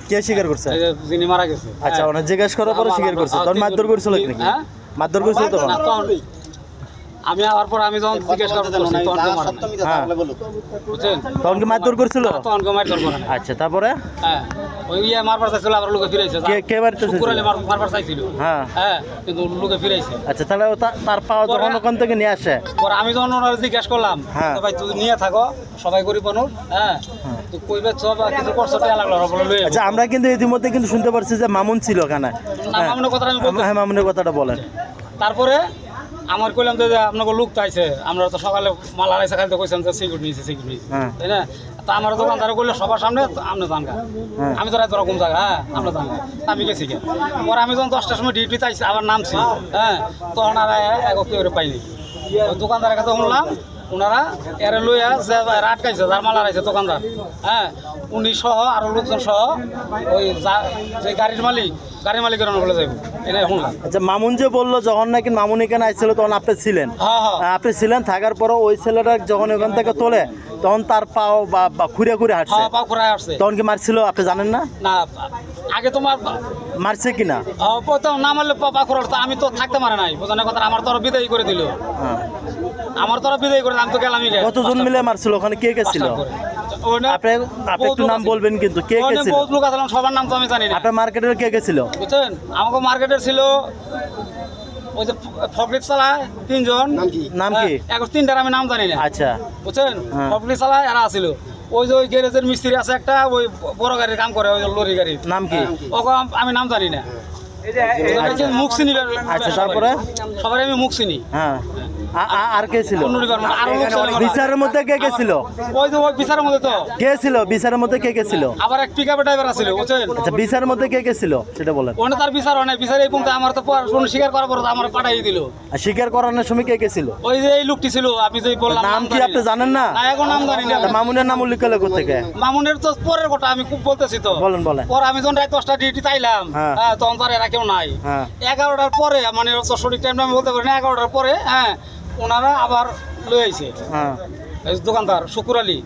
কে স্বীকার করছে? এই যে যিনি মারা গেছে। আচ্ছা, ওনার জিজ্ঞাসা করার পরে স্বীকার করছে। তখন মারধর করছিল নাকি? হ্যাঁ? মারধর করছিল তখন? না, তখন আমি আবার পর আমি যখন জিজ্ঞেস করছি তখন কেউ মারে নাই। হ্যাঁ। বুঝছেন? তখন কি মারধর করছিল? তখন কেউ মারধর করে নাই। আচ্ছা, তারপরে হ্যাঁ, ওই মারবার চাইছিল, আবার লোকে ফিরাইছে। কে মারতে চাইছিল? শুক্রালে মারবার চাইছিল। হ্যাঁ। হ্যাঁ, কিন্তু লোকে ফিরাইছে। আচ্ছা, তাহলে তার পাওয়া যখন ওখান থেকে নিয়ে আসে, পরে আমি যখন ওনারা জিজ্ঞেস করলাম, হ্যাঁ। তো ভাই তুই নিয়ে থাকো, সবাই গরিব মানুষ, হ্যাঁ, তো কইবে সব কিছু করছো টাকা লাগলো, ওরা বলে লয়ে আচ্ছা, আমরা কিন্তু ইতিমধ্যে কিন্তু শুনতে পারছি যে মামুন ছিল ওখানে। না, মামুনের কথাটা আমি বলতেছি। হ্যাঁ, মামুনের কথাটা বলেন। তারপরে আমার কইলাম যে আপনাকে লোক চাইছে, আমরা তো সকালে মাল আড়াইছে খাইতে কইছেন যে সিকিউরিটি নিয়েছে, হ্যাঁ। তাই না? তো আমার দোকানদারে করলে সবার সামনে আপনি জানগা, হ্যাঁ। আমি তো রাত রকম জায়গা, হ্যাঁ আমরা জানগা, আমি গেছি কে। পরে আমি যখন 10টার সময় ডিউটিতে আইছি, আবার নামছি, হ্যাঁ, তখন আর এক কেউ পাইনি। ওই দোকানদারের কাছে শুনলাম ওনারা এর লইয়া যে আটকাইছে, যার মাল আড়াইছে দোকানদার, হ্যাঁ, উনি সহ আরো লোকজন সহ ওই যে গাড়ির মালিকের বলে যাইব, এটা শুনলাম। আচ্ছা, মামুন যে বললো যখন নাকি মামুন এখানে আসছিল তখন আপনি ছিলেন? হ্যাঁ, হ্যাঁ, আপনি ছিলেন, থাকার পরও ওই ছেলেটা যখন ওখান থেকে তোলে তখন তার পাও বা খুঁড়ে খুঁড়ে হাঁটছে, হ্যাঁ, পাও ঘুরায় আসছে। তখন কি মারছিল আপনি জানেন না? না, আগে তোমার মারছে কিনা? প্রথম না মারলে পা খোরার, আমি তো থাকতে পারে নাই, বোঝানোর কথা। আমার তরফ বিদায় করে দিল, হ্যাঁ। আমার তরফ বিদায় করে আমি তো গেলামই। কতজন মিলে মারছিল? ওখানে কে কে ছিল? আপনি একটু নাম বলবেন কিন্তু, কে কে ছিল? বহুত লোক আসলাম, সবার নাম তো আমি জানি না। আপনার মার্কেটের কে কে ছিল? বুঝছেন, আমাকে মার্কেটের ছিল ওই যে ফকলিট চালায় 3 জন। নাম কি? এখন 3টার আমি নাম জানি না। আচ্ছা, বুঝছেন, হ্যাঁ। ফকলিট চালায় এরা ছিল। ওই যে ওই গ্যারেজের মিস্ত্রি আছে একটা, ওই বড় গাড়ির কাম করে, ওই লরি গাড়ির নাম কি? ওকে আমি নাম জানি না। মুখ চিনি। আচ্ছা, তারপরে? সবাই আমি মুখ চিনি। হ্যাঁ। আর কে ছিল? আরো লোক ছিল। বিচারের মধ্যে কে কে ছিল? ওই যে ওই বিচারের মধ্যে তো কে ছিল বিচারের মধ্যে? কে কে ছিল? আবার এক পিকআপের ড্রাইভার আছিল, বুঝছেন। আচ্ছা, বিচারের মধ্যে কে কে ছিল সেটা বলেন। ওখানে তার বিচার হয় না, বিচার এই পর্যন্ত আমার তো পড়াশোনা স্বীকার করার পর আমার পাঠাই দিল। আর স্বীকার করানোর সময় কে কে ছিল? ওই যে এই লোকটি ছিল, আপনি যে বললাম নাম কি জানি আপনি না। জানেন না? না, এখন নাম জানি না। তা মামুনের নাম উল্লেখ করলে কোথেকে? মামুনের তো পরের কথা আমি খুব বলতেছি তো। বলেন। পরে আমি যখন রাত 10টা ডিউটি তাইলাম, হ্যাঁ। হ্যাঁ, তখন তো আর এরা কেউ নাই। হ্যাঁ। 11টার পরে, মানে তো সঠিক টাইমটা আমি বলতে পারি না, 11টার পরে, হ্যাঁ, ওনারা আবার লয়ে আইছে হ্যাঁ। এই দোকানদার শুকুর আলী।